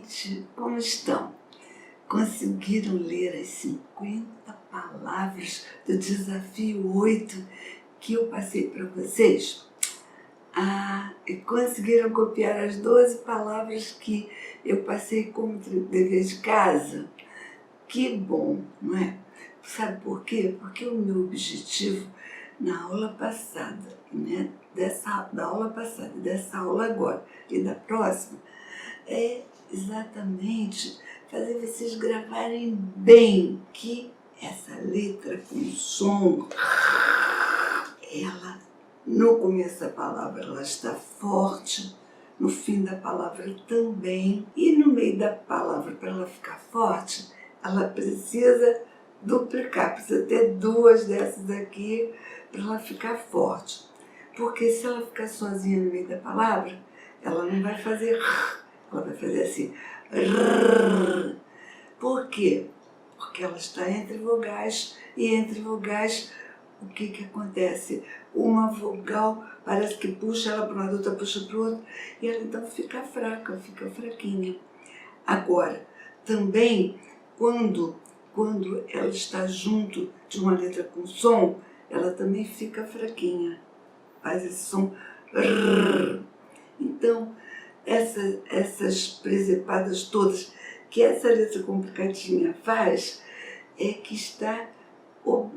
gente, como estão? Conseguiram ler as 50 palavras do desafio 8 que eu passei para vocês? E conseguiram copiar as 12 palavras que eu passei como dever de casa? Que bom, não é? Sabe por quê? Porque o meu objetivo na aula passada, né? Da aula passada, dessa aula agora e da próxima, é exatamente fazer vocês gravarem bem que essa letra com som, ela, no começo da palavra, ela está forte, no fim da palavra também, e no meio da palavra, para ela ficar forte, ela precisa duplicar, precisa ter duas dessas aqui para ela ficar forte. Porque se ela ficar sozinha no meio da palavra, ela não vai fazer, ela vai fazer assim. Por quê? Porque ela está entre vogais, e entre vogais, o que acontece? Uma vogal parece que puxa ela para um lado, outra puxa para o outro, e ela então fica fraca, fica fraquinha. Agora, também, quando ela está junto de uma letra com som, ela também fica fraquinha, faz esse som. Então, essas presepadas todas que essa letra complicadinha faz, é que está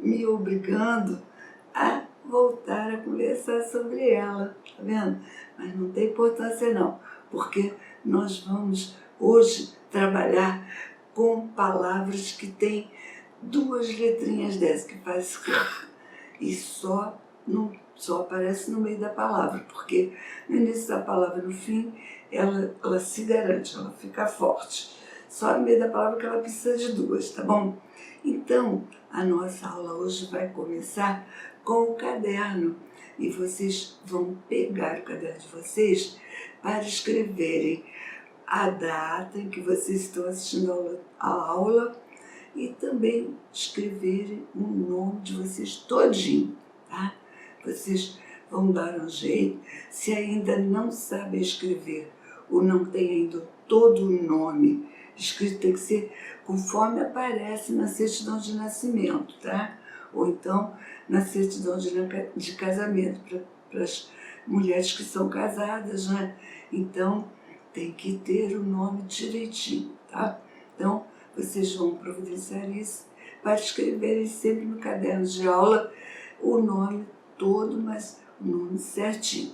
me obrigando a voltar a conversar sobre ela, tá vendo? Mas não tem importância não, porque nós vamos hoje trabalhar com palavras que têm duas letrinhas dessas, que faz e só aparece no meio da palavra, porque no início da palavra, no fim, ela se garante, ela fica forte. Só no meio da palavra que ela precisa de duas, tá bom? Então, a nossa aula hoje vai começar com o caderno, e vocês vão pegar o caderno de vocês para escreverem a data em que vocês estão assistindo a aula e também escreverem o nome de vocês todinho, tá? Vocês vão dar um jeito, se ainda não sabem escrever ou não tem ainda todo o nome escrito, tem que ser conforme aparece na certidão de nascimento, tá? Ou então na certidão de casamento, para as mulheres que são casadas, né? Então tem que ter o nome direitinho, tá? Então vocês vão providenciar isso para escreverem sempre no caderno de aula o nome todo, mas o nome certinho.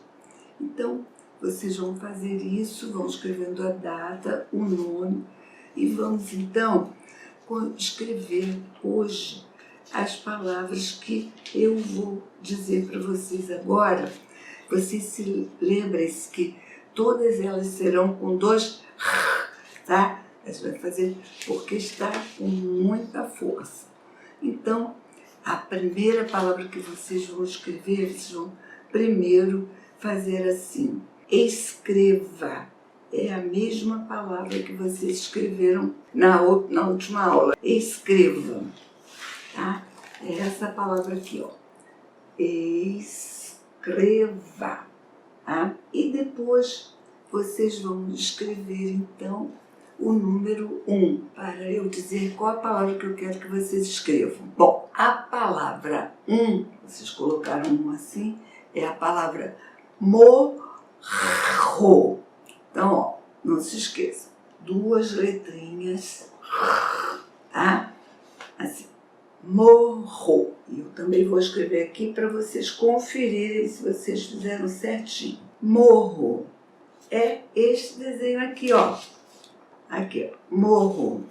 Então vocês vão fazer isso, vão escrevendo a data, o nome, e vamos então escrever hoje as palavras que eu vou dizer para vocês agora. Vocês se lembrem que todas elas serão com dois, tá? A gente vai fazer porque está com muita força. Então, a primeira palavra que vocês vão escrever, vocês vão primeiro fazer assim. Escreva. É a mesma palavra que vocês escreveram na última aula. Escreva. Tá? É essa palavra aqui, ó. Escreva. Tá? E depois vocês vão escrever, então, o número 1, para eu dizer qual a palavra que eu quero que vocês escrevam. Bom, a palavra 1, vocês colocaram um assim, é a palavra morro. Então, ó, não se esqueça, duas letrinhas, tá? Assim, morro. E eu também vou escrever aqui para vocês conferirem se vocês fizeram certinho. Morro. É este desenho aqui, ó. Aqui, ó, morro.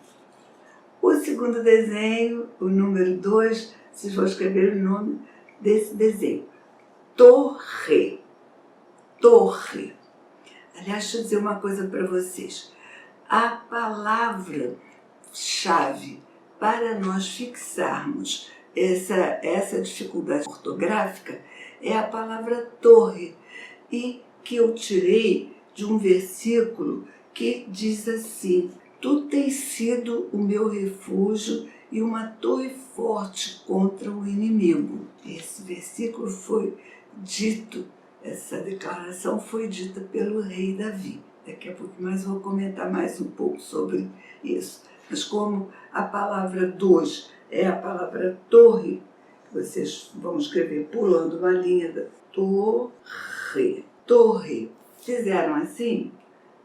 O segundo desenho, o número 2, vocês vão escrever o nome desse desenho. Torre. Torre. Aliás, deixa eu dizer uma coisa para vocês. A palavra-chave para nós fixarmos essa dificuldade ortográfica é a palavra torre, e que eu tirei de um versículo que diz assim: tu tens sido o meu refúgio e uma torre forte contra o inimigo. Esse versículo foi dito, essa declaração foi dita pelo rei Davi, Daqui a pouco mais vou comentar mais um pouco sobre isso. Mas como a palavra 2 é a palavra torre, vocês vão escrever pulando uma linha da torre. Torre. Fizeram assim?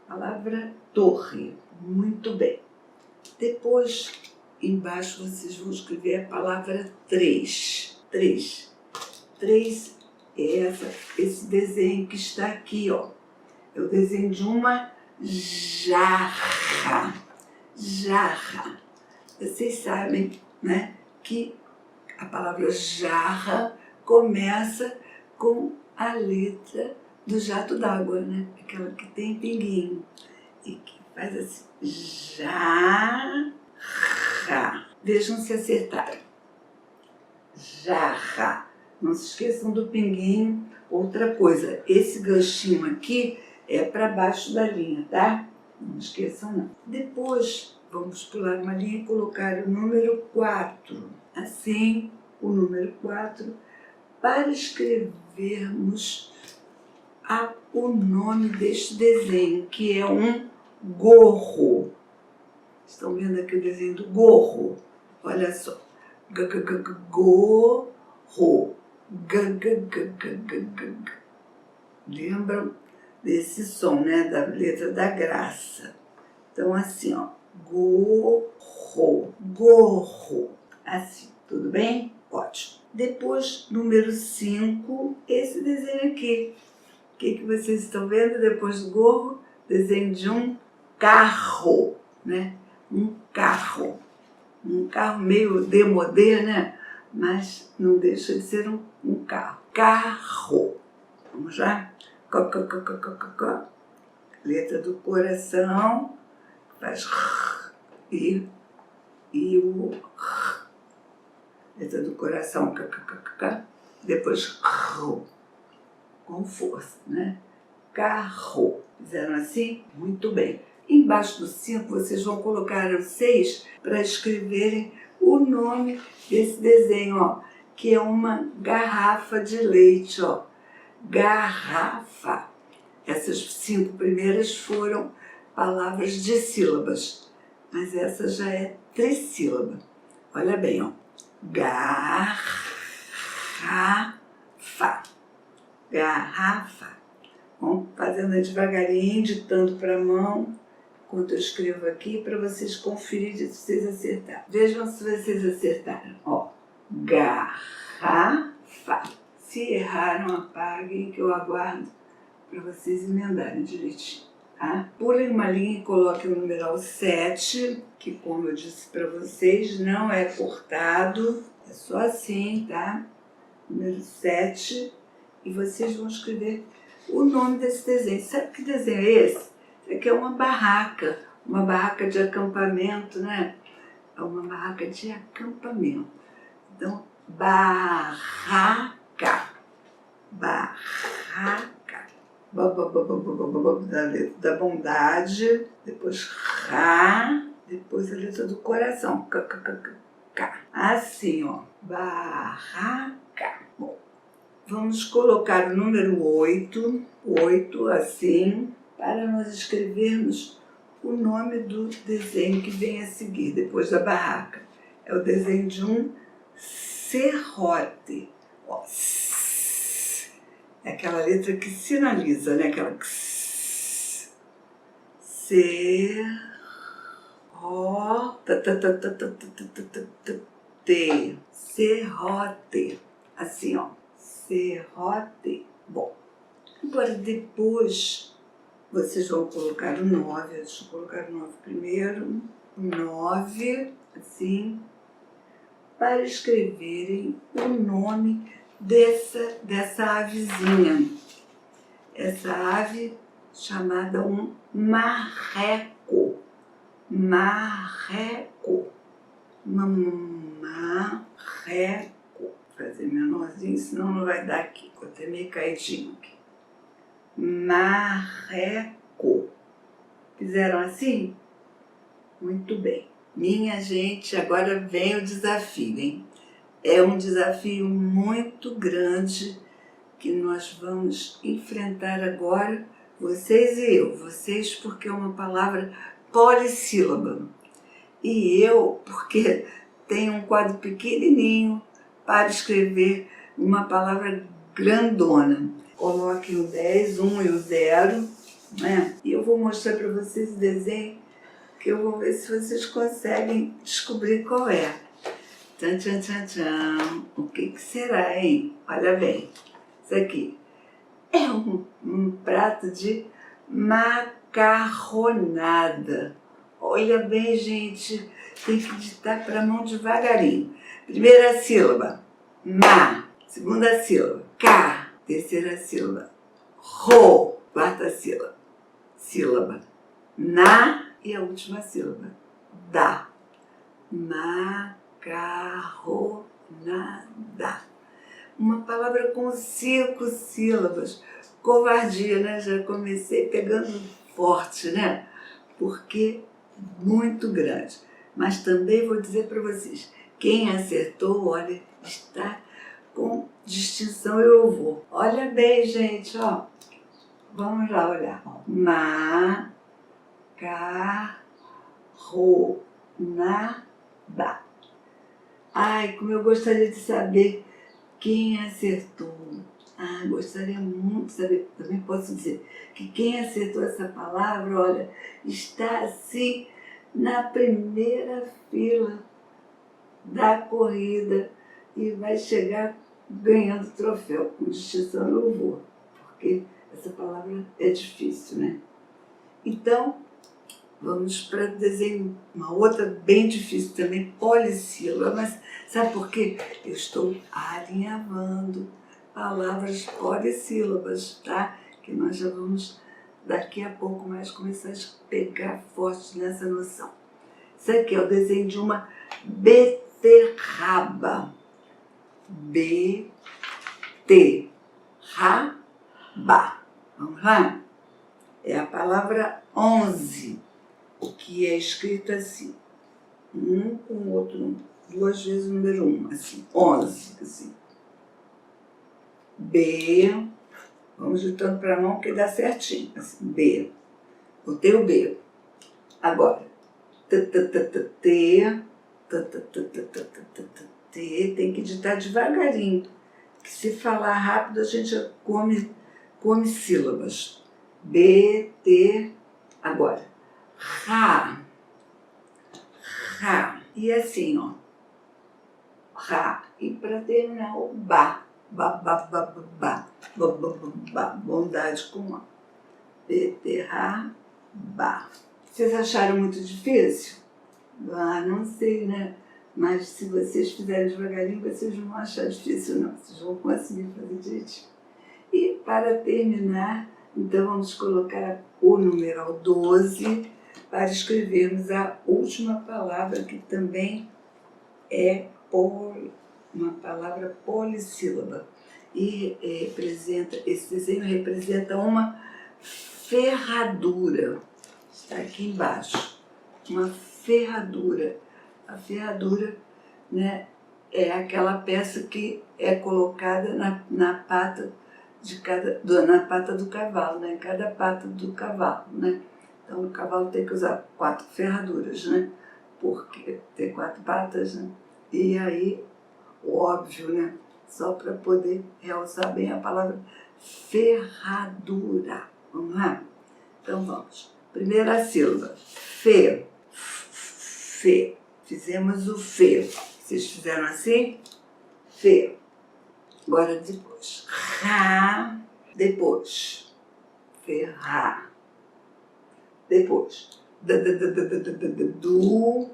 Palavra torre. Muito bem. Depois, embaixo, vocês vão escrever a palavra 3. 3. 3 é esse desenho que está aqui, ó. É o desenho de uma jarra. Jarra. Vocês sabem, né, que a palavra jarra começa com a letra do jato d'água, né? Aquela que tem pinguinho. E que faz assim, jarra. Vejam se acertaram. Jarra. Não se esqueçam do pinguinho. Outra coisa, esse ganchinho aqui é para baixo da linha, tá? Não esqueçam não. Depois, vamos pular uma linha e colocar o número 4. Assim, o número 4, para escrevermos o nome deste desenho, que é um gorro. Estão vendo aqui o desenho do gorro? Olha só. Gorro. Lembram desse som, né? Da letra da graça. Então, assim, ó. Gorro. Gorro. Assim, tudo bem? Ótimo. Depois, número 5, esse desenho aqui. O que vocês estão vendo depois do gorro? Desenho de um carro, né? Um carro. Um carro meio demodê, né? Mas não deixa de ser um carro. Carro. Vamos lá? Letra do coração. Faz e o letra do coração. Depois com força, né? Carro. Fizeram assim? Muito bem. Embaixo do 5 vocês vão colocar o 6 para escreverem o nome desse desenho, ó, que é uma garrafa de leite, ó. Garrafa. Essas 5 primeiras foram palavras de sílabas, mas essa já é trissílaba. Olha bem, ó. Garrafa. Garrafa. Vamos fazendo devagarinho, ditando para a mão, enquanto eu escrevo aqui, para vocês conferirem se vocês acertaram. Vejam se vocês acertaram. Ó, garrafa. Se erraram, apaguem, que eu aguardo para vocês emendarem direitinho. Tá? Pulem uma linha e coloquem o numeral 7, que, como eu disse para vocês, não é cortado. É só assim, tá? Número 7. E vocês vão escrever o nome desse desenho. Sabe que desenho é esse? Isso aqui é uma barraca de acampamento, né? É uma barraca de acampamento. Então, barraca. Barraca. Da letra da bondade, depois ra, depois a letra do coração. Assim, ó. Barraca. Bom. Vamos colocar o número 8, assim, para nós escrevermos o nome do desenho que vem a seguir, depois da barraca. É o desenho de um serrote. Ó, é aquela letra que sinaliza, né? Aquela serrote. Assim, ó. Serrote. Bom, agora depois vocês vão colocar o 9, deixa eu colocar o 9 primeiro, o 9, assim, para escreverem o nome dessa avezinha. Essa ave chamada um marreco. Marreco. Marreco. Fazer menorzinho, senão não vai dar aqui. Vou ter meio caidinho aqui. Marreco. Fizeram assim? Muito bem. Minha gente, agora vem o desafio, hein? É um desafio muito grande que nós vamos enfrentar agora. Vocês e eu. Vocês porque é uma palavra polissílaba. E eu porque tenho um quadro pequenininho para escrever uma palavra grandona. Coloque o 10, 1 e o 0, né? E eu vou mostrar para vocês o desenho, que eu vou ver se vocês conseguem descobrir qual é. Tchan, tchan, tchan, tchan. O que será, hein? Olha bem. Isso aqui é um prato de macarronada. Olha bem, gente. Tem que digitar para a mão devagarinho. Primeira sílaba, ma. Segunda sílaba, ca. Terceira sílaba, ro. Quarta sílaba, na. E a última sílaba, da. Macarronada. Uma palavra com 5 sílabas. Covardia, né? Já comecei pegando forte, né? Porque muito grande. Mas também vou dizer para vocês, quem acertou, olha, está com distinção e louvor. Olha bem, gente, ó. Vamos lá olhar. Macarronada. Ai, como eu gostaria de saber quem acertou. Ah, gostaria muito de saber. Também posso dizer que quem acertou essa palavra, olha, está assim na primeira fila da corrida e vai chegar ganhando troféu com distinção e louvor, porque essa palavra é difícil, né? Então, vamos para desenho, uma outra bem difícil também, polissílaba, mas sabe por quê? Eu estou alinhavando palavras polissílabas, tá? Que nós já vamos daqui a pouco mais começar a pegar forte nessa noção. Isso aqui é o desenho de uma beterraba. Beterraba. Vamos lá? É a palavra 11, o que é escrito assim. Um com o outro, 2 vezes o número 1, assim, 11, assim. B, vamos juntando para a mão que dá certinho, assim, B. Botei o B. Agora, T, tem que digitar devagarinho, que se falar rápido a gente come sílabas. B, T, agora, Ra, Ra, e assim, ó, Ra, e para terminar o Ba, bondade com A, beterraba. Vocês acharam muito difícil? Ah, não sei, né? Mas se vocês fizerem devagarinho, vocês não vão achar difícil, não. Vocês vão conseguir fazer direitinho. E para terminar, então vamos colocar o numeral 12 para escrevermos a última palavra, que também é uma palavra polissílaba. E esse desenho representa uma ferradura. Está aqui embaixo. Uma ferradura. A ferradura, né, é aquela peça que é colocada na pata na pata do cavalo, né? Em cada pata do cavalo, né? Então o cavalo tem que usar 4 ferraduras, né? Porque tem 4 patas, né? E aí, óbvio, né? Só para poder realçar bem a palavra ferradura. Vamos lá? Então vamos. Primeira sílaba, fe. Fe. Fizemos o fe. Vocês fizeram assim? Fe. Agora depois. Ra. Depois. Ferrar. Depois. Du.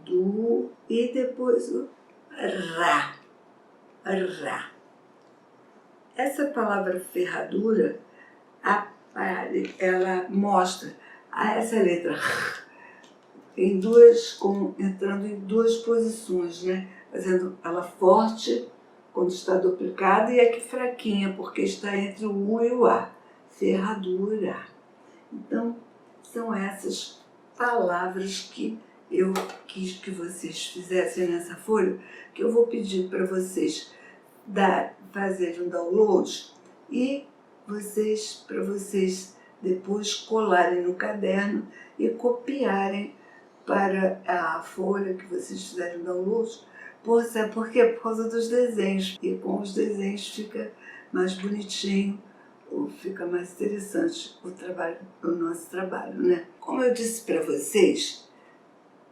Du. E depois o ra. Ra. Essa palavra ferradura, ela mostra essa letra entrando em 2 posições, né? Fazendo ela forte quando está duplicada e aqui fraquinha, porque está entre o U e o A. Ferradura. Então, são essas palavras que eu quis que vocês fizessem nessa folha, que eu vou pedir para vocês fazerem um download e para vocês depois colarem no caderno e copiarem para a folha que vocês fizerem download. Sabe por quê? Por causa dos desenhos. E com os desenhos fica mais bonitinho, ou fica mais interessante o nosso trabalho, né? Como eu disse para vocês,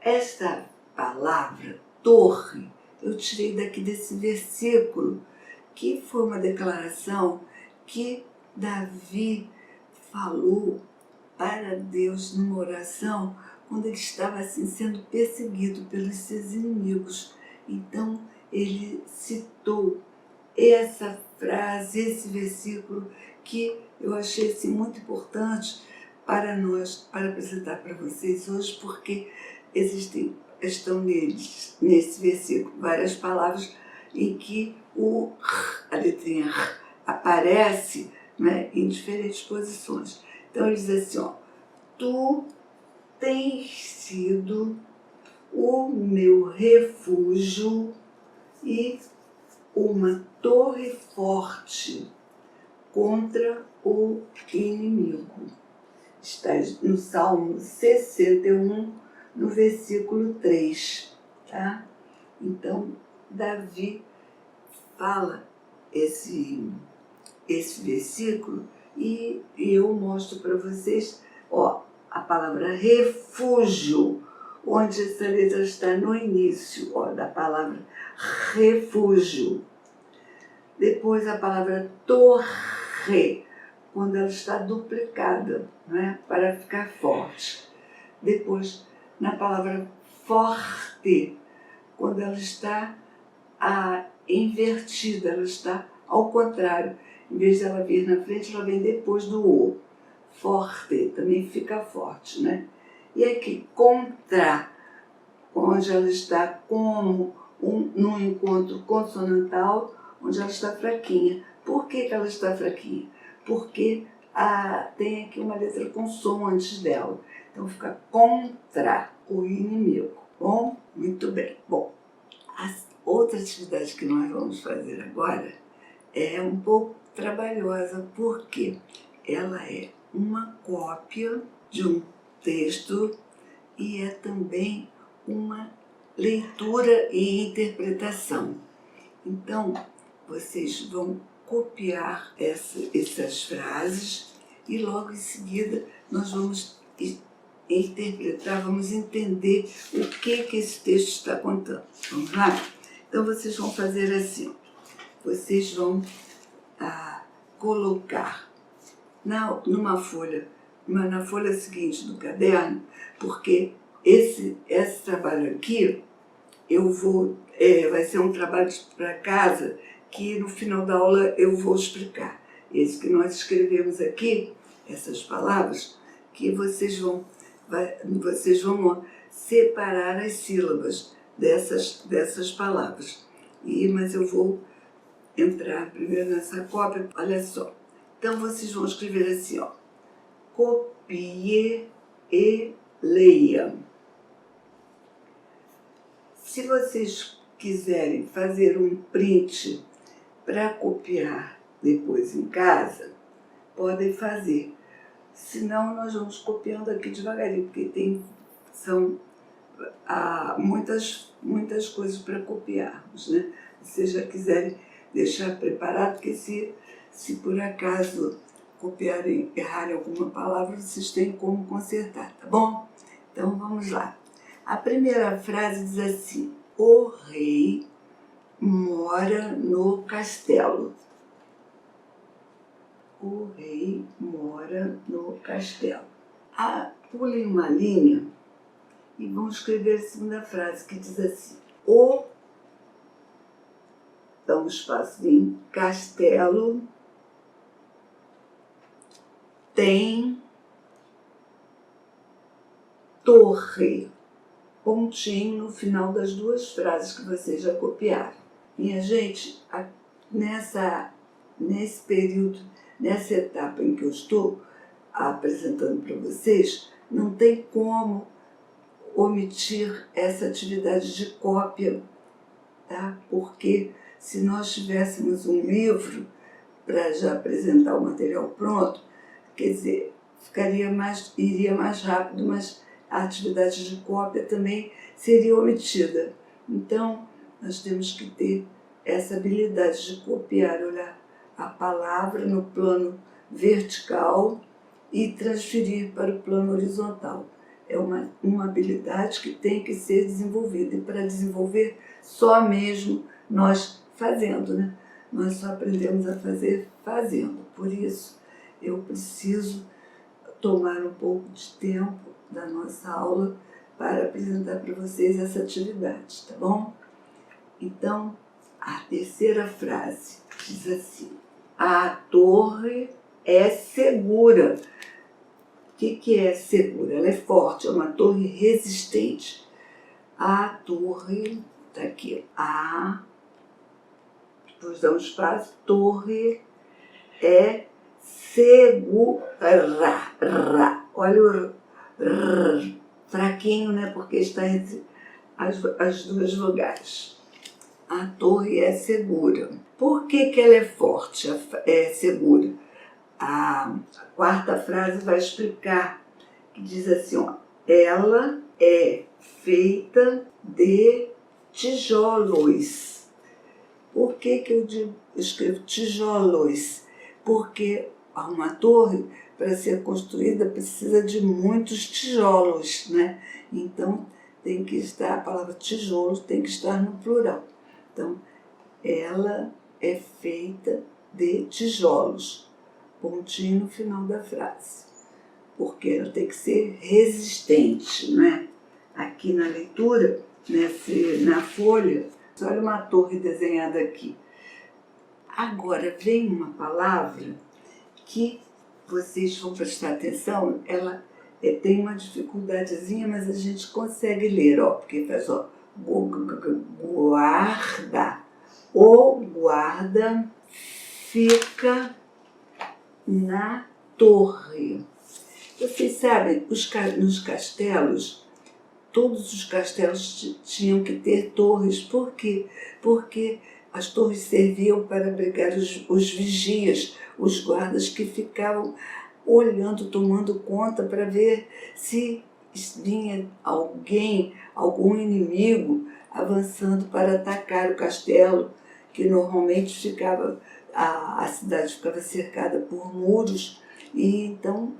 esta palavra torre eu tirei daqui desse versículo, que foi uma declaração que Davi falou para Deus numa oração quando ele estava assim sendo perseguido pelos seus inimigos. Então ele citou essa frase, esse versículo, que eu achei assim, muito importante para apresentar para vocês hoje, porque estão nesse versículo várias palavras em que a letrinha R aparece, né, em diferentes posições. Então ele diz assim, ó: tu tens sido o meu refúgio e uma torre forte contra o inimigo. Está no Salmo 61, no versículo 3. Tá? Então, Davi fala esse versículo e eu mostro para vocês, ó, a palavra refúgio, onde essa letra está no início, ó, da palavra refúgio. Depois a palavra torre, quando ela está duplicada, né, para ficar forte. Depois, na palavra forte, quando ela está invertida, ela está ao contrário. Em vez de ela vir na frente, ela vem depois do O. Forte, também fica forte, né? E aqui, contra, onde ela está como num encontro consonantal, onde ela está fraquinha. Por que ela está fraquinha? Porque tem aqui uma letra com som antes dela. Então fica contra o inimigo. Bom? Muito bem. Bom, a outra atividade que nós vamos fazer agora é um pouco trabalhosa, porque ela é uma cópia de um texto e é também uma leitura e interpretação. Então, vocês vão copiar essas frases e logo em seguida nós vamos interpretar, vamos entender o que esse texto está contando. Vamos lá? Então vocês vão fazer assim, vocês vão colocar na folha seguinte do caderno, porque esse trabalho aqui vai ser um trabalho para casa que no final da aula eu vou explicar. Esse que nós escrevemos aqui, essas palavras, que vocês vão separar as sílabas dessas palavras. Mas eu vou entrar primeiro nessa cópia, olha só. Então vocês vão escrever assim, ó: copie e leia. Se vocês quiserem fazer um print para copiar depois em casa, podem fazer. Senão nós vamos copiando aqui devagarinho, porque são muitas coisas para copiarmos, né? Se vocês já quiserem deixar preparado, porque se por acaso copiarem, errarem alguma palavra, vocês têm como consertar, tá bom? Então vamos lá. A primeira frase diz assim: o rei mora no castelo. O rei mora no castelo. Pulem uma linha e vão escrever a segunda frase, que diz assim: dá um espacinho, castelo tem torre. Pontinho no final das duas frases que vocês já copiaram. Minha gente, nesse período, nessa etapa em que eu estou apresentando para vocês, não tem como omitir essa atividade de cópia, tá? Porque se nós tivéssemos um livro para já apresentar o material pronto, quer dizer, iria mais rápido, mas a atividade de cópia também seria omitida. Então, nós temos que ter essa habilidade de copiar, olhar a palavra no plano vertical e transferir para o plano horizontal. É uma habilidade que tem que ser desenvolvida, e para desenvolver só mesmo nós fazendo, né? Nós só aprendemos a fazer fazendo. Por isso, eu preciso tomar um pouco de tempo da nossa aula para apresentar para vocês essa atividade, tá bom? Então, a terceira frase diz assim: a torre é segura. O que é segura? Ela é forte, é uma torre resistente. A torre, tá aqui, depois dá um espaço, torre é segura. Olha o fraquinho, né? Porque está entre as duas vogais. A torre é segura. Por que ela é forte, é segura? A quarta frase vai explicar, que diz assim, ó, ela é feita de tijolos. Por que eu escrevo tijolos? Porque uma torre, para ser construída, precisa de muitos tijolos, né? Então, tem que estar, a palavra tijolo tem que estar no plural. Então, ela é feita de tijolos. Pontinho no final da frase. Porque ela tem que ser resistente, né? Aqui na leitura, na folha, olha uma torre desenhada aqui. Agora vem uma palavra que vocês vão prestar atenção, ela tem uma dificuldadezinha, mas a gente consegue ler, ó, porque faz, ó, guarda. O guarda fica na torre. Vocês sabem, nos castelos, todos os castelos tinham que ter torres. Por quê? Porque as torres serviam para abrigar os vigias, os guardas que ficavam olhando, tomando conta para ver se vinha algum inimigo avançando para atacar o castelo, que normalmente ficava, a cidade ficava cercada por muros, e então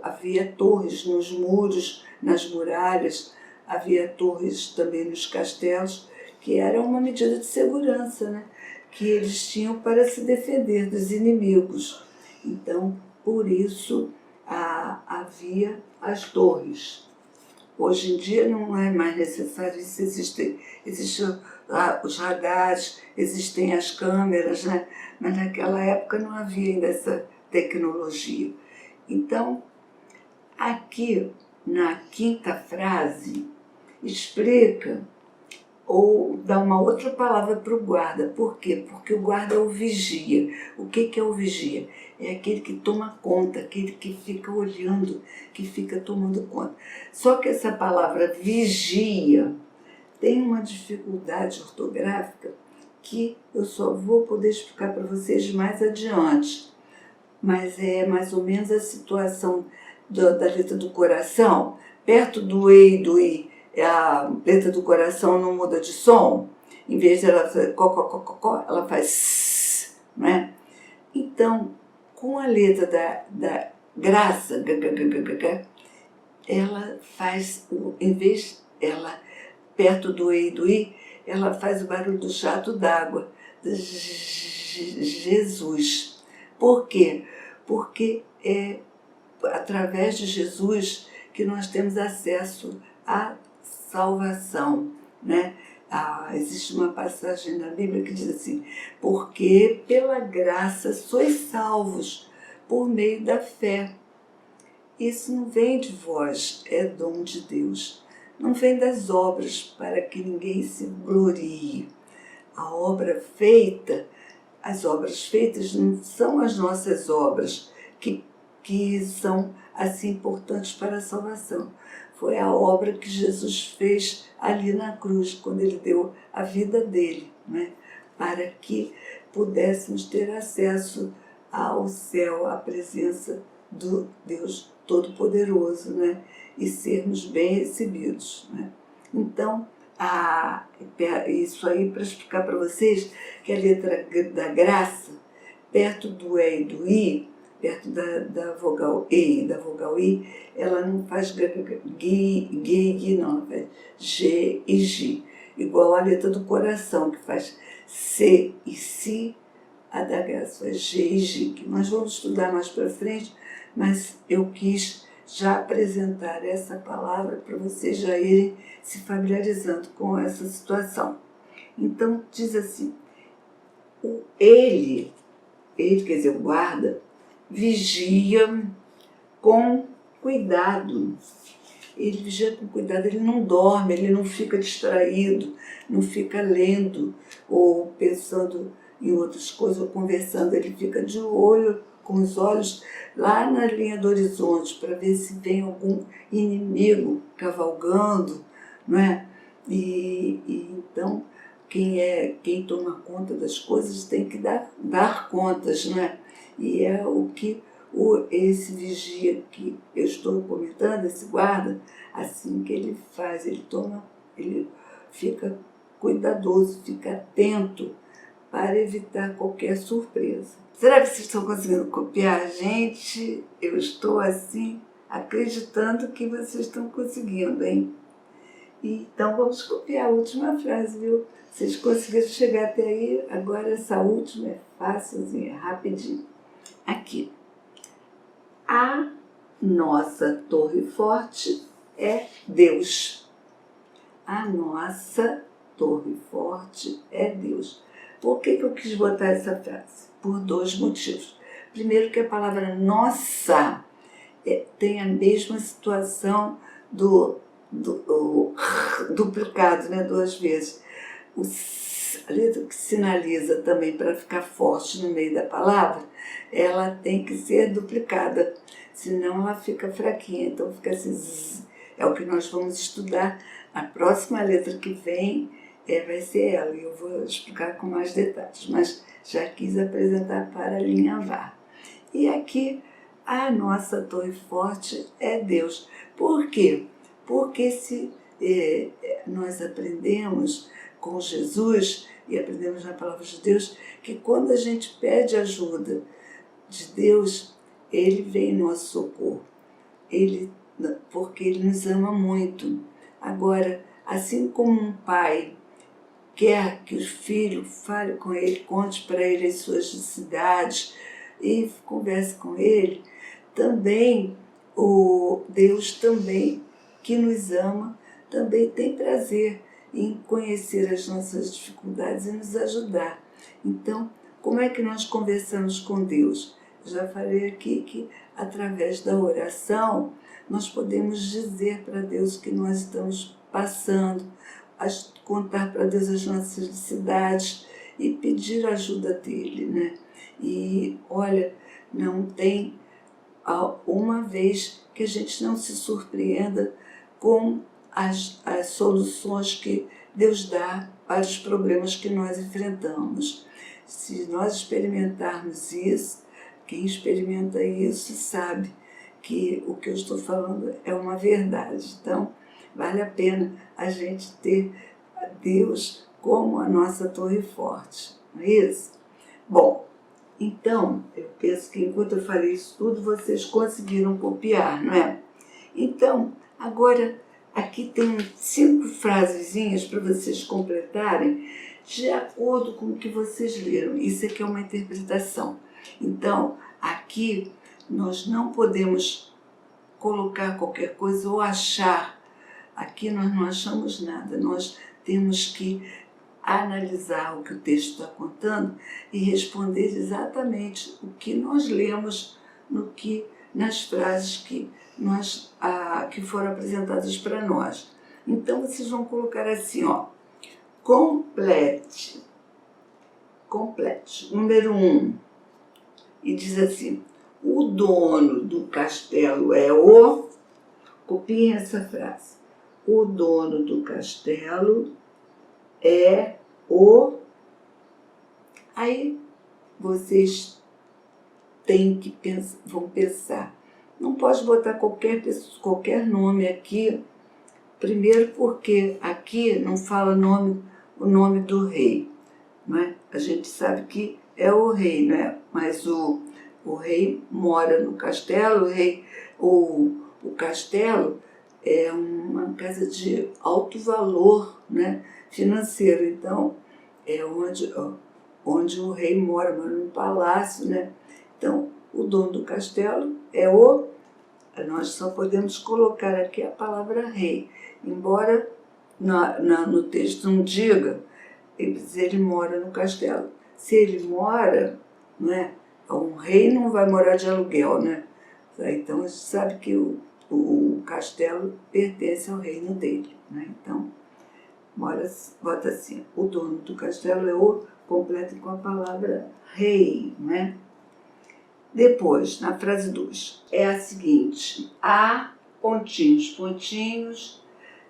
havia torres nos muros, nas muralhas, havia torres também nos castelos, que era uma medida de segurança, né? Que eles tinham para se defender dos inimigos. Então, por isso, havia as torres. Hoje em dia não é mais necessário isso, existem os radares, existem as câmeras, né? Mas naquela época não havia ainda essa tecnologia. Então, aqui na quinta frase, explica ou dá uma outra palavra para o guarda. Por quê? Porque o guarda é o vigia. O que é o vigia? É aquele que toma conta, aquele que fica olhando, que fica tomando conta. Só que essa palavra vigia tem uma dificuldade ortográfica que eu só vou poder explicar para vocês mais adiante. Mas é mais ou menos a situação da letra do coração, perto do E e do I. A letra do coração não muda de som, em vez de ela fazer có, ela faz s, não é? Então, com a letra da graça, ela faz, em vez, ela, perto do E e do I, ela faz o barulho do jato d'água, Jesus. Por quê? Porque é através de Jesus que nós temos acesso à salvação, né? Existe uma passagem na Bíblia que diz assim: porque pela graça sois salvos por meio da fé. Isso não vem de vós, é dom de Deus. Não vem das obras, para que ninguém se glorie. A obra feita, as obras feitas não são as nossas obras que são assim importantes para a salvação. Foi a obra que Jesus fez ali na cruz, quando ele deu a vida dele, né? Para que pudéssemos ter acesso ao céu, à presença do Deus Todo-Poderoso, né? E sermos bem recebidos, né? Então, isso aí para explicar para vocês que a letra da graça, perto do E e do I, perto da vogal E e da vogal I, ela não faz G, não, ela faz G e G. Igual a letra do coração, que faz C e Si, a da graça faz G e G, que nós vamos estudar mais para frente, mas eu quis já apresentar essa palavra para vocês já irem se familiarizando com essa situação. Então, diz assim, ele, quer dizer, o guarda, vigia com cuidado. Ele vigia com cuidado, ele não dorme, ele não fica distraído, não fica lendo ou pensando em outras coisas ou conversando, ele fica de olho, com os olhos lá na linha do horizonte para ver se vem algum inimigo cavalgando, não é? E então quem toma conta das coisas tem que dar contas, não é? E é o que esse vigia que eu estou comentando, esse guarda, assim que ele faz, ele fica cuidadoso, fica atento para evitar qualquer surpresa. Será que vocês estão conseguindo copiar? Gente, eu estou assim, acreditando que vocês estão conseguindo, hein? Então vamos copiar a última frase, viu? Vocês conseguiram chegar até aí, agora essa última é fácilzinha, é rapidinho. Aqui. A nossa torre forte é Deus. A nossa torre forte é Deus. Por que eu quis botar essa frase? Por dois motivos. Primeiro que a palavra nossa tem a mesma situação do duplicado, né, duas vezes. A letra que sinaliza também para ficar forte no meio da palavra, ela tem que ser duplicada, senão ela fica fraquinha, então fica assim, zzz. É o que nós vamos estudar. A próxima letra que vem vai ser ela, e eu vou explicar com mais detalhes, mas já quis apresentar para alinhavar. E aqui, a nossa torre forte é Deus. Por quê? Porque se nós aprendemos com Jesus, e aprendemos na palavra de Deus, que quando a gente pede ajuda de Deus, Ele vem em nosso socorro, porque Ele nos ama muito. Agora, assim como um pai quer que o filho fale com ele, conte para ele as suas necessidades e converse com ele, também o Deus também, que nos ama, também tem prazer em conhecer as nossas dificuldades e nos ajudar. Então, como é que nós conversamos com Deus? Já falei aqui que através da oração nós podemos dizer para Deus o que nós estamos passando, contar para Deus as nossas necessidades e pedir a ajuda dele, né? E olha, não tem uma vez que a gente não se surpreenda com as soluções que Deus dá para os problemas que nós enfrentamos. Se nós experimentarmos isso, quem experimenta isso sabe que o que eu estou falando é uma verdade. Então, vale a pena a gente ter Deus como a nossa torre forte, não é isso? Bom, então, eu penso que enquanto eu falei isso tudo, vocês conseguiram copiar, não é? Então, agora, aqui tem 5 frasezinhas para vocês completarem de acordo com o que vocês leram. Isso aqui é uma interpretação. Então, aqui nós não podemos colocar qualquer coisa ou achar. Aqui nós não achamos nada. Nós temos que analisar o que o texto está contando e responder exatamente o que nós lemos nas frases que foram apresentadas para nós. Então, vocês vão colocar assim, ó, complete, número 1, e diz assim, o dono do castelo é o... Copiem essa frase. O dono do castelo é o... Aí vocês vão pensar. Não pode botar qualquer nome aqui, primeiro porque aqui não fala o nome do rei, não é? A gente sabe que é o rei, né? Mas o rei mora no castelo, o castelo é uma casa de alto valor, né, financeiro, então é onde o rei mora no palácio, né? Então, o dono do castelo nós só podemos colocar aqui a palavra rei, embora no texto não diga, ele mora no castelo. Se ele mora, não é? Um rei não vai morar de aluguel, né? Então a gente sabe que o castelo pertence ao reino dele, né? Então, bota assim, o dono do castelo completa com a palavra rei, né? Depois, na frase 2, é a seguinte: a pontinhos, pontinhos,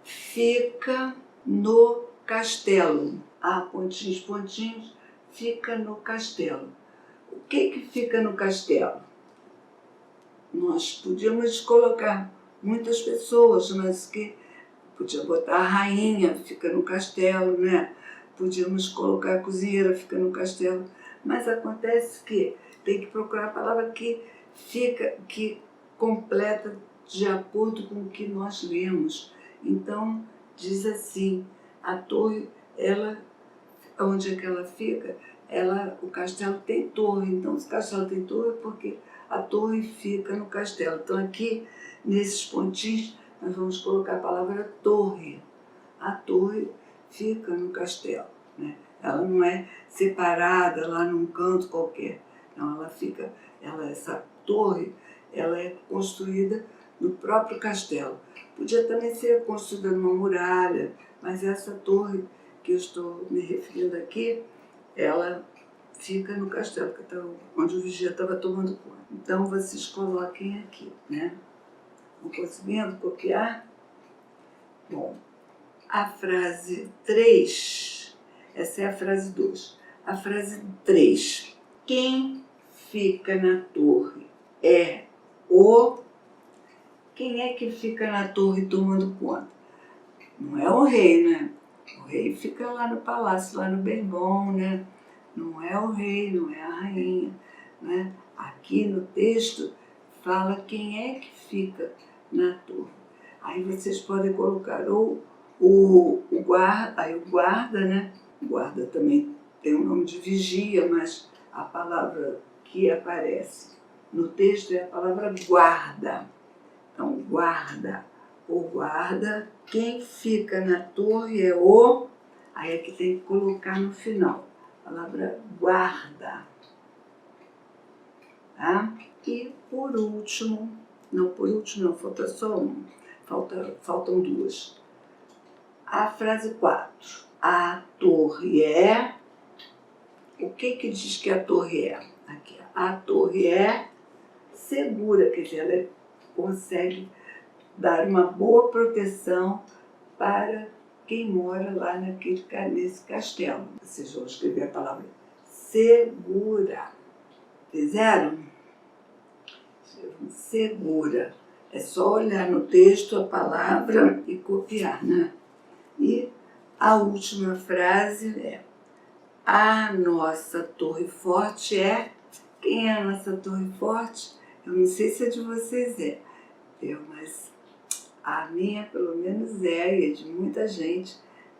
fica no castelo. A pontinhos, pontinhos, fica no castelo. O que fica no castelo? Nós podíamos colocar muitas pessoas, mas que podia botar a rainha, fica no castelo, né? Podíamos colocar a cozinheira, fica no castelo. Mas acontece que tem que procurar a palavra que completa de acordo com o que nós lemos. Então, diz assim, a torre, onde é que ela fica? O castelo tem torre, então se o castelo tem torre é porque a torre fica no castelo. Então aqui, nesses pontinhos, nós vamos colocar a palavra torre. A torre fica no castelo, né? Ela não é separada lá num canto qualquer. Não, essa torre, ela é construída no próprio castelo. Podia também ser construída numa muralha, mas essa torre que eu estou me referindo aqui, ela fica no castelo, onde o vigia estava tomando conta. Então vocês coloquem aqui, né? Estão conseguindo copiar? Bom, a frase 3, essa é a frase 2. A frase 3, quem fica na torre é o... Quem é que fica na torre tomando conta? Não é o rei, né? O rei fica lá no palácio, lá no Bourbon, né? Não é o rei, não é a rainha, né? Aqui no texto fala quem é que fica na torre. Aí vocês podem colocar ou o guarda, né? O guarda também tem o nome de vigia, mas a palavra que aparece no texto é a palavra guarda. Então, guarda. O guarda, quem fica na torre é o... Aí é que tem que colocar no final. A palavra guarda. Tá? E por último, falta só uma. Faltam duas. A frase 4. A torre é... O que diz que a torre é? Aqui, a torre é segura, quer dizer, ela consegue dar uma boa proteção para quem mora lá nesse castelo. Vocês vão escrever a palavra segura. Fizeram? Segura. É só olhar no texto a palavra e copiar, né? E a última frase é: a nossa torre forte é... Quem é a nossa torre forte? Eu não sei se a de vocês mas a minha pelo menos e a de muita gente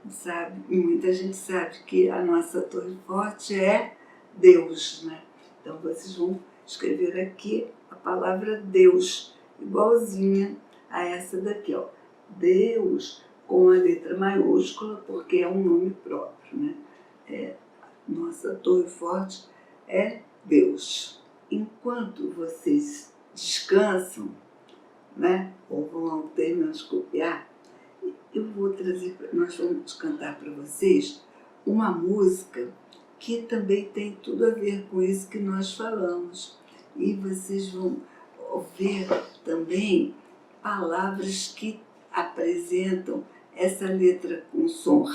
sabe. Muita gente sabe que a nossa torre forte é Deus, né? Então vocês vão escrever aqui a palavra Deus, igualzinha a essa daqui, ó. Deus, com a letra maiúscula, porque é um nome próprio, né? Nossa torre forte é Deus. Enquanto vocês descansam, né, ou vão terminar de copiar, nós vamos cantar para vocês uma música que também tem tudo a ver com isso que nós falamos. E vocês vão ver também palavras que apresentam essa letra com som,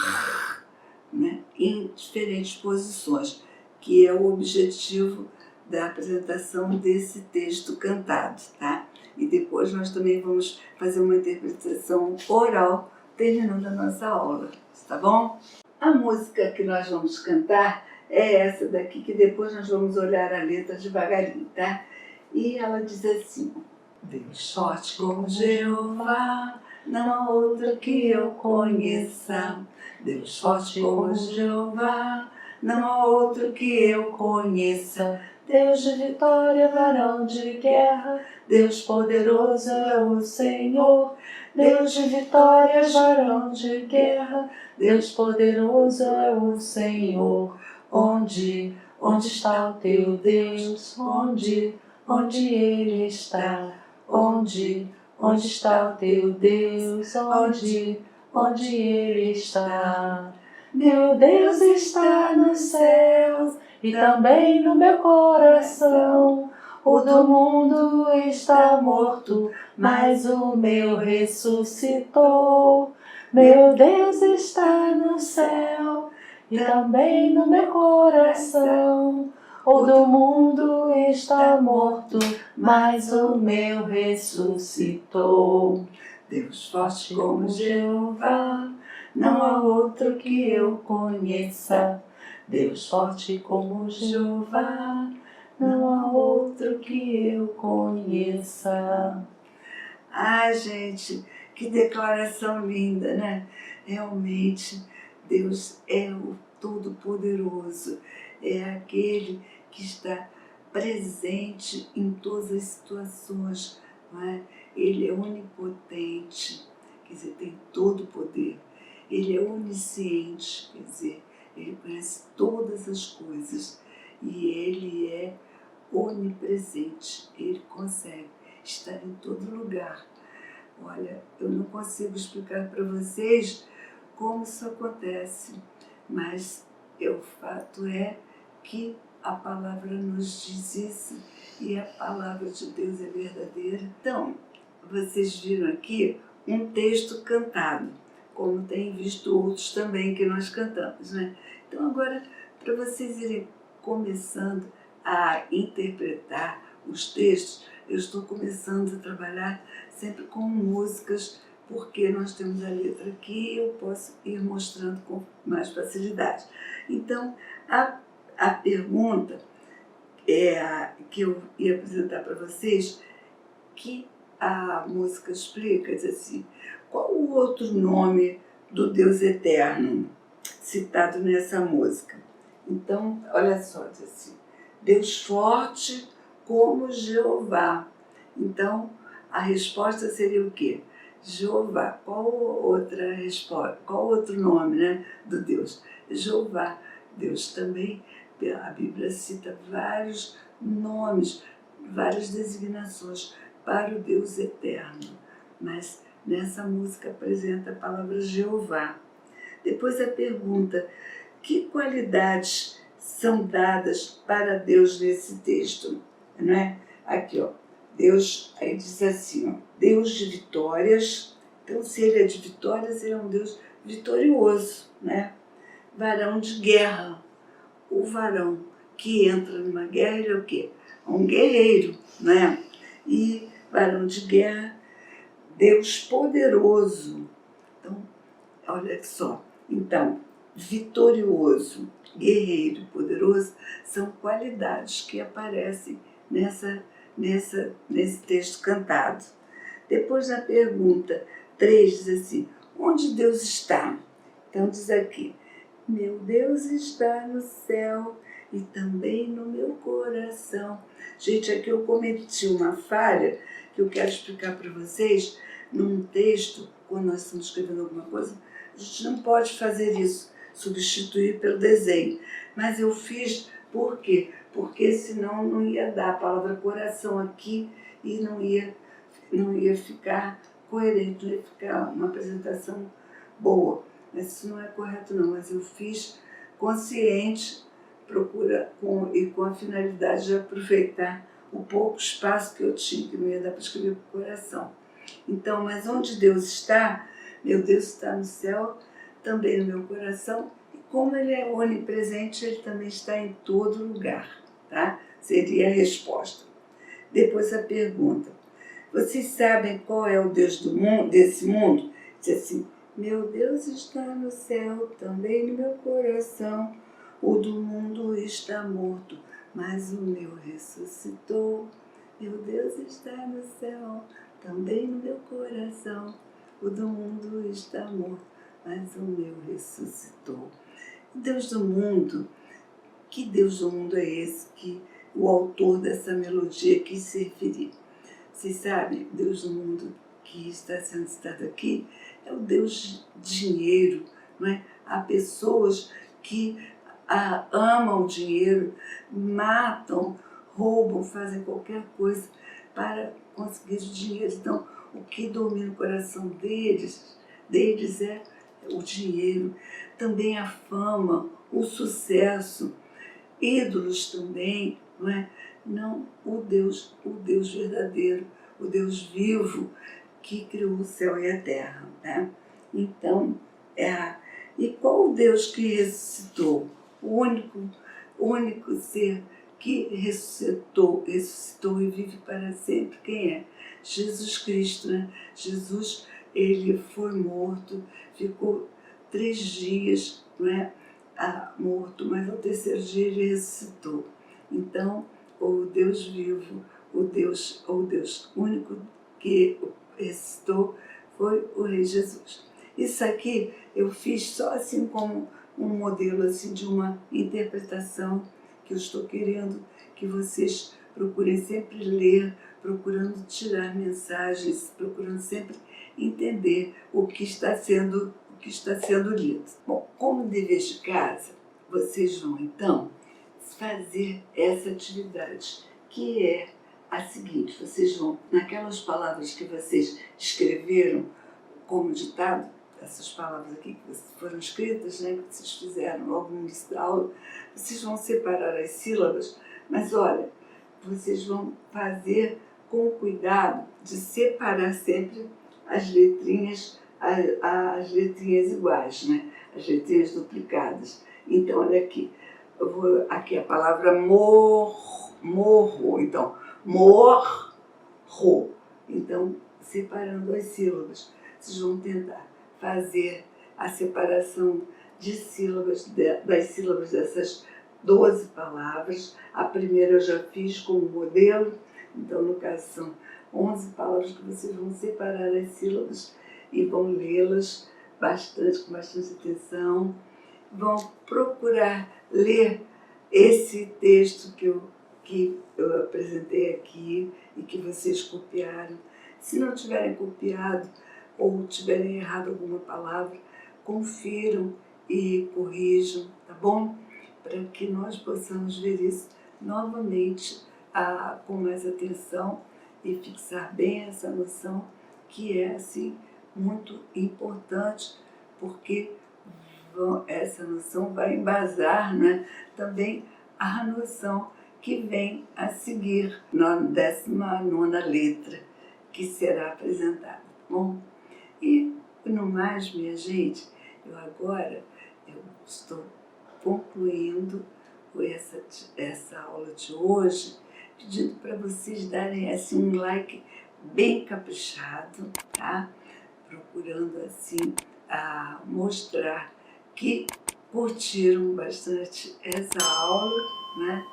né, em diferentes posições. que é o objetivo da apresentação desse texto cantado, tá? E depois nós também vamos fazer uma interpretação oral, terminando a nossa aula, tá bom? A música que nós vamos cantar é essa daqui, que depois nós vamos olhar a letra devagarinho, tá? E ela diz assim: Deus forte como Jeová, não há outro que eu conheça. Deus forte como Jeová, não há outro que eu conheça. Deus de vitória, varão de guerra, Deus poderoso é o Senhor. Deus de vitória, varão de guerra, Deus poderoso é o Senhor. Onde está o teu Deus? Onde Ele está? Onde está o teu Deus? Onde Ele está? Meu Deus está nos céus e também no meu coração. O do mundo está morto, mas o meu ressuscitou. Meu Deus está no céu e também no meu coração. O do mundo está morto, mas o meu ressuscitou. Deus forte como Jeová, não há outro que eu conheça. Deus forte como Jeová, não há outro que eu conheça. Ai, gente, que declaração linda, né? Realmente, Deus é o Todo-Poderoso, é aquele que está presente em todas as situações, não é? Ele é onipotente, quer dizer, tem todo o poder. Ele é onisciente, quer dizer, ele conhece todas as coisas e ele é onipresente, ele consegue estar em todo lugar. Olha, eu não consigo explicar para vocês como isso acontece, mas o fato é que a palavra nos diz isso e a palavra de Deus é verdadeira. Então, vocês viram aqui um texto cantado, como tem visto outros também que nós cantamos, né? Então agora, para vocês irem começando a interpretar os textos, eu estou começando a trabalhar sempre com músicas, porque nós temos a letra aqui e eu posso ir mostrando com mais facilidade. Então, a pergunta que eu ia apresentar para vocês, que a música explica, diz assim: qual o outro nome do Deus eterno citado nessa música? Então, olha só, diz assim: Deus forte como Jeová. Então, a resposta seria o quê? Jeová. Qual outra resposta? Qual outro nome, né, do Deus? Jeová. Deus também, a Bíblia cita vários nomes, várias designações para o Deus eterno. Mas nessa música apresenta a palavra Jeová. Depois a pergunta: que qualidades são dadas para Deus nesse texto? Não é? Aqui, ó. Deus, aí diz assim, ó, Deus de vitórias. Então, se ele é de vitórias, ele é um Deus vitorioso, né? Varão de guerra. O varão que entra numa guerra, ele é o quê? Um guerreiro, né? E varão de guerra, Deus poderoso. Então, olha só. Então, vitorioso, guerreiro, poderoso, são qualidades que aparecem nesse texto cantado. Depois na pergunta 3 diz assim: onde Deus está? Então diz aqui: meu Deus está no céu e também no meu coração. Gente, aqui eu cometi uma falha que eu quero explicar para vocês. Num texto, quando nós estamos escrevendo alguma coisa, a gente não pode fazer isso, substituir pelo desenho. Mas eu fiz por quê? Porque senão não ia dar a palavra coração aqui e não ia ficar coerente, não ia ficar uma apresentação boa. Mas isso não é correto não, mas eu fiz consciente, com a finalidade de aproveitar o pouco espaço que eu tinha, que não ia dar para escrever para o coração. Então, mas onde Deus está? Meu Deus está no céu, também no meu coração. E Como ele é onipresente, ele também está em todo lugar, tá? Seria a resposta. Depois a pergunta: vocês sabem qual é o Deus do mundo, desse mundo? Diz assim: meu Deus está no céu, também no meu coração. O do mundo está morto, mas o meu ressuscitou. Meu Deus está no céu, também no meu coração. O do mundo está morto, mas o meu ressuscitou. Deus do mundo, que Deus do mundo é esse que o autor dessa melodia quis se referir? Vocês sabem, Deus do mundo que está sendo citado aqui é o Deus dinheiro, não é? Há pessoas que amam o dinheiro, matam, roubam, fazem qualquer coisa para conseguir o dinheiro. Então, o que domina o coração deles é o dinheiro. Também a fama, o sucesso, ídolos também, não é? Não o Deus verdadeiro, o Deus vivo que criou o céu e a terra, né? Então, e qual o Deus que ressuscitou? O único ser que ressuscitou e vive para sempre. Quem é? Jesus Cristo, né? Jesus, ele foi morto, ficou 3 dias, não é? Morto, mas ao 3º dia ele ressuscitou. Então, o Deus vivo, o Deus único que ressuscitou foi o Rei Jesus. Isso aqui eu fiz só assim como um modelo assim, de uma interpretação que eu estou querendo que vocês procurem sempre ler, procurando tirar mensagens, procurando sempre entender o que está sendo lido. Bom, como dever de casa, vocês vão então fazer essa atividade, que é a seguinte: vocês vão, naquelas palavras que vocês escreveram como ditado, essas palavras aqui que foram escritas, né, que vocês fizeram logo no início da aula, vocês vão separar as sílabas, mas olha, vocês vão fazer com cuidado de separar sempre as letrinhas iguais, né? As letrinhas duplicadas. Então, olha aqui, eu vou aqui a palavra morro, então, morro. Então, separando as sílabas, vocês vão tentar fazer a separação de sílabas, das sílabas dessas 12 palavras. A primeira eu já fiz como modelo, então, no caso, são 11 palavras que vocês vão separar as sílabas e vão lê-las com bastante atenção. Vão procurar ler esse texto que eu apresentei aqui e que vocês copiaram. Se não tiverem copiado ou tiverem errado alguma palavra, confiram e corrijam, tá bom? Para que nós possamos ver isso novamente com mais atenção e fixar bem essa noção que é assim muito importante, porque essa noção vai embasar, né, também a noção que vem a seguir na 19ª letra que será apresentada. Bom, e no mais, minha gente, eu estou concluindo essa aula de hoje, pedindo para vocês darem assim um like bem caprichado, tá? Procurando assim mostrar que curtiram bastante essa aula, né?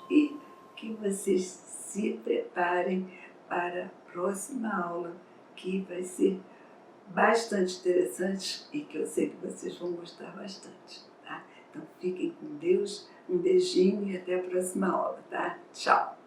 E que vocês se preparem para a próxima aula, que vai ser bastante interessante e que eu sei que vocês vão gostar bastante, tá? Então fiquem com Deus, um beijinho e até a próxima aula, tá? Tchau!